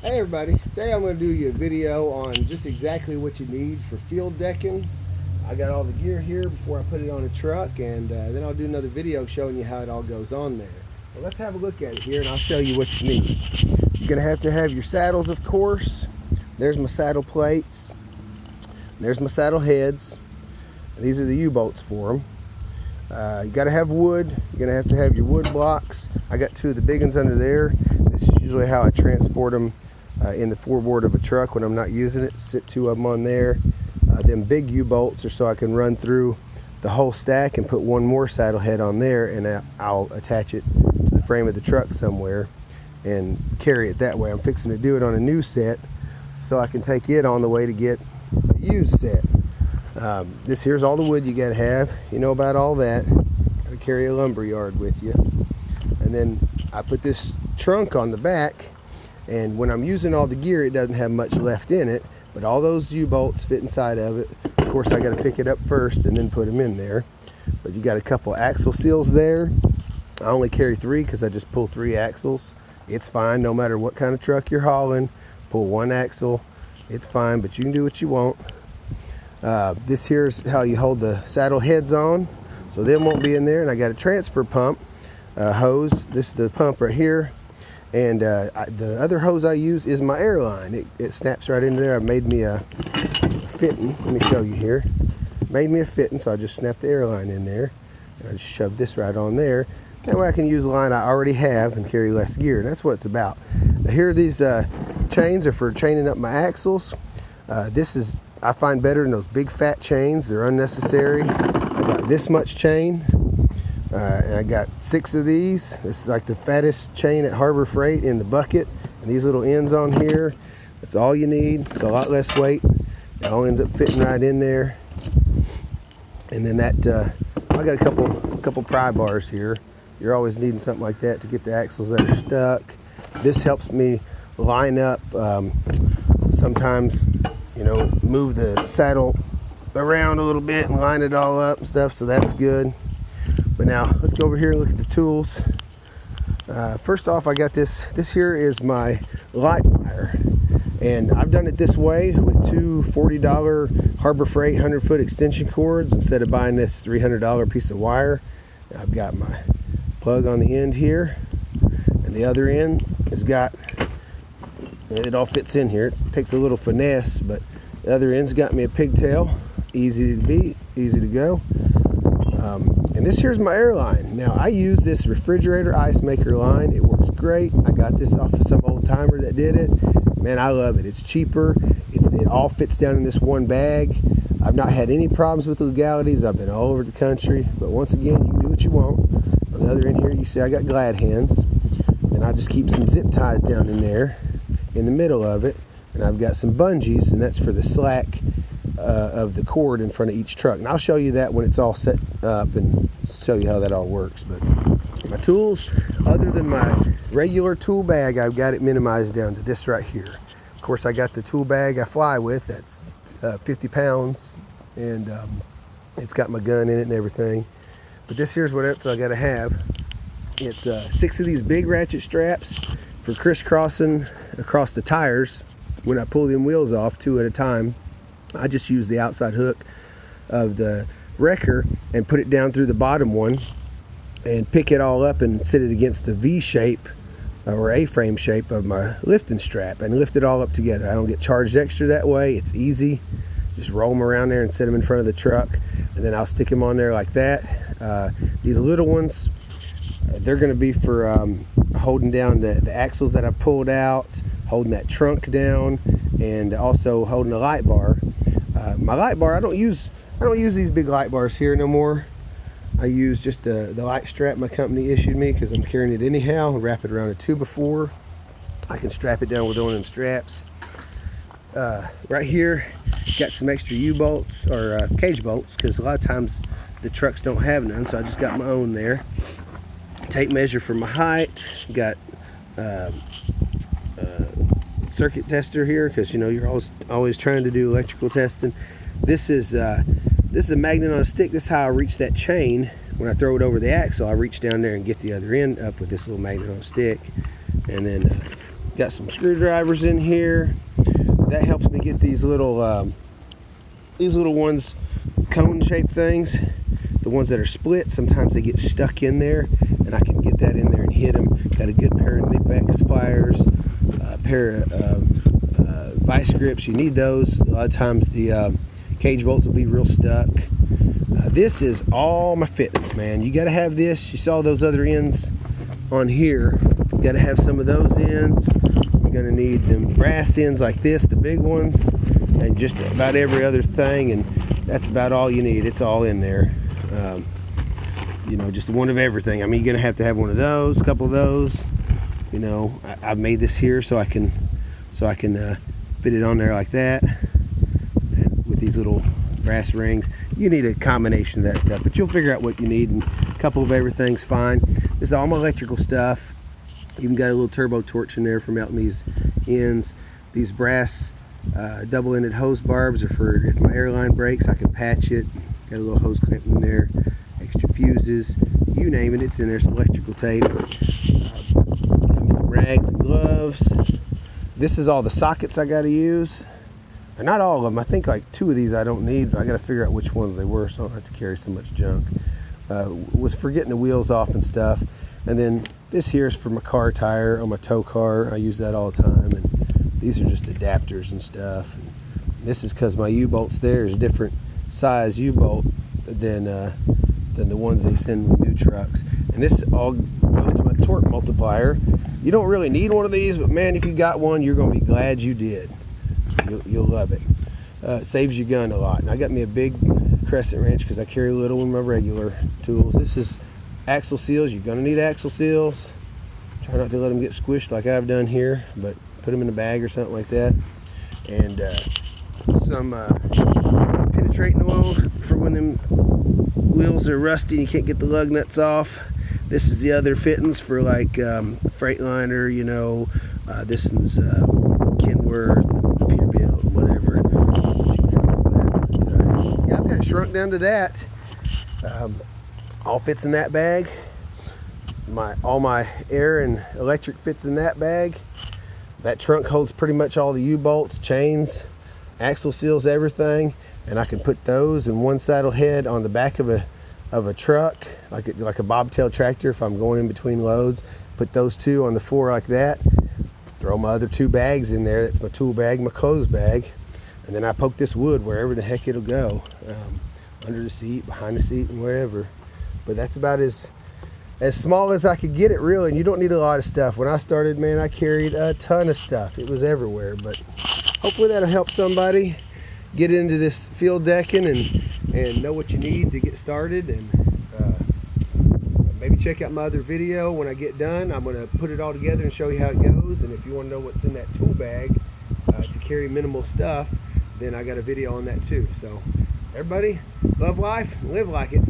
Hey everybody, today I'm going to do you a video on just exactly what you need for field decking. I got all the gear here before I put it on a truck, and then I'll do another video showing you how it all goes on there. Well, let's have a look at it here and I'll show you what you need. You're going to have your saddles, of course. There's my saddle plates. There's my saddle heads. These are the U-bolts for them. You got to have wood. You're going to have your wood blocks. I got two of the big ones under there. This is usually how I transport them in the floorboard of a truck when I'm not using it. Sit two of them on there. Them big U-bolts are so I can run through the whole stack and put one more saddle head on there, and I'll attach it to the frame of the truck somewhere and carry it that way. I'm fixing to do it on a new set so I can take it on the way to get a used set. This here's all the wood you gotta have. You know about all that. Gotta carry a lumber yard with you. And then I put this trunk on the back, and when I'm using all the gear, it doesn't have much left in it, but all those U-bolts fit inside of it. Of course, I gotta pick it up first and then put them in there. But you got a couple axle seals there. I only carry 3 because I just pull 3 axles. It's fine, no matter what kind of truck you're hauling. Pull 1 axle, it's fine, but you can do what you want. This here's how you hold the saddle heads on, so them won't be in there. And I got a transfer pump hose. This is the pump right here, and the other hose I use is my airline. It snaps right into there. I made me a fitting. Let me show you here. Made me a fitting, so I just snapped the airline in there, and I just shoved this right on there. That way I can use a line I already have and carry less gear, and that's what it's about. Now here, these chains are for chaining up my axles. This is, I find, better than those big fat chains. They're unnecessary. I got this much chain, and I got 6 of these. This is like the fattest chain at Harbor Freight in the bucket. And these little ends on here, that's all you need. It's a lot less weight. It all ends up fitting right in there. And then that, I got a couple pry bars here. You're always needing something like that to get the axles that are stuck. This helps me line up, sometimes, you know, move the saddle around a little bit and line it all up and stuff, so that's good. But now let's go over here and look at the tools. First off, I got this here is my light wire, and I've done it this way with 2 $40 Harbor Freight 100-foot extension cords instead of buying this $300 piece of wire. I've got my plug on the end here, and the other end has got, it all fits in here. It takes a little finesse, but the other end's got me a pigtail. Easy to be, easy to go. And this here's my airline. Now, I use this refrigerator ice maker line. It works great. I got this off of some old timer that did it. Man, I love it. It's cheaper. It all fits down in this one bag. I've not had any problems with legalities. I've been all over the country. But once again, you can do what you want. On the other end here, you see I got glad hands. And I just keep some zip ties down in there in the middle of it. And I've got some bungees, and that's for the slack of the cord in front of each truck. And I'll show you that when it's all set up and show you how that all works. But my tools, other than my regular tool bag, I've got it minimized down to this right here. Of course, I got the tool bag I fly with. That's 50 pounds, and it's got my gun in it and everything. But this here's what else I got to have. It's 6 of these big ratchet straps for crisscrossing across the tires. When I pull them wheels off 2 at a time, I just use the outside hook of the wrecker and put it down through the bottom one and pick it all up and sit it against the V shape or A-frame shape of my lifting strap and lift it all up together. I don't get charged extra that way. It's easy. Just roll them around there and set them in front of the truck, and then I'll stick them on there like that. These little ones, they're going to be for holding down the axles that I pulled out, holding that trunk down, and also holding the light bar. My light bar, I don't use these big light bars here no more. I use just the light strap my company issued me because I'm carrying it anyhow. I wrap it around a 2x4. I can strap it down with one of them straps. Right here, got some extra U-bolts or cage bolts, because a lot of times the trucks don't have none, so I just got my own there. Tape measure for my height. Got circuit tester here, because you know you're always trying to do electrical testing. This is a magnet on a stick. This is how I reach that chain. When I throw it over the axle, I reach down there and get the other end up with this little magnet on a stick, and then Got some screwdrivers in here. That helps me get these little ones, cone-shaped things. The ones that are split, sometimes they get stuck in there, and I can get that in there and hit them. Got a good pair of nip-back pliers, a pair of vice grips. You need those. A lot of times the cage bolts will be real stuck. This is all my fittings, man. You got to have this. You saw those other ends on here. You got to have some of those ends. You're going to need them brass ends like this, the big ones, and just about every other thing, and that's about all you need. It's all in there. You know, just one of everything. I mean, you're going to have one of those, a couple of those. You know, I've made this here so I can fit it on there like that, and with these little brass rings. You need a combination of that stuff, but you'll figure out what you need, and a couple of everything's fine. This is all my electrical stuff. Even got a little turbo torch in there for melting these ends. These brass double-ended hose barbs are for if my airline breaks, I can patch it. Got a little hose clamp in there, extra fuses, you name it, it's in there. Some electrical tape, some rags and gloves. This is all the sockets I got to use. Or not all of them. I think like 2 of these I don't need. I got to figure out which ones they were so I don't have to carry so much junk. Was for getting the wheels off and stuff. And then this here is for my car tire on my tow car. I use that all the time. And these are just adapters and stuff. And this is because my U-bolts there is a different size U-bolt than the ones they send with new trucks. And this all goes to my torque multiplier. You don't really need one of these, but man, if you got one, you're going to be glad you did. You'll love it. It saves your gun a lot. And I got me a big crescent wrench because I carry little in my regular tools. This is axle seals. You're going to need axle seals. Try not to let them get squished like I've done here, but put them in a bag or something like that. And some penetrating oil for when them wheels are rusty and you can't get the lug nuts off. This is the other fittings for like Freightliner, you know. This is Kenworth, Peterbilt, whatever. So yeah, I've got it shrunk down to that. All fits in that bag. All my air and electric fits in that bag. That trunk holds pretty much all the U-bolts, chains, axle seals, everything. And I can put those in one saddle head on the back of a truck, like a bobtail tractor if I'm going in between loads. Put those 2 on the floor like that. Throw my other 2 bags in there. That's my tool bag, my clothes bag. And then I poke this wood wherever the heck it'll go. Under the seat, behind the seat, and wherever. But that's about as small as I could get it, really. And you don't need a lot of stuff. When I started, man, I carried a ton of stuff. It was everywhere. But hopefully that'll help somebody get into this field decking and know what you need to get started. And maybe check out my other video when I get done. I'm going to put it all together and show you how it goes. And if you want to know what's in that tool bag to carry minimal stuff, then I got a video on that too. So everybody, love life and live like it.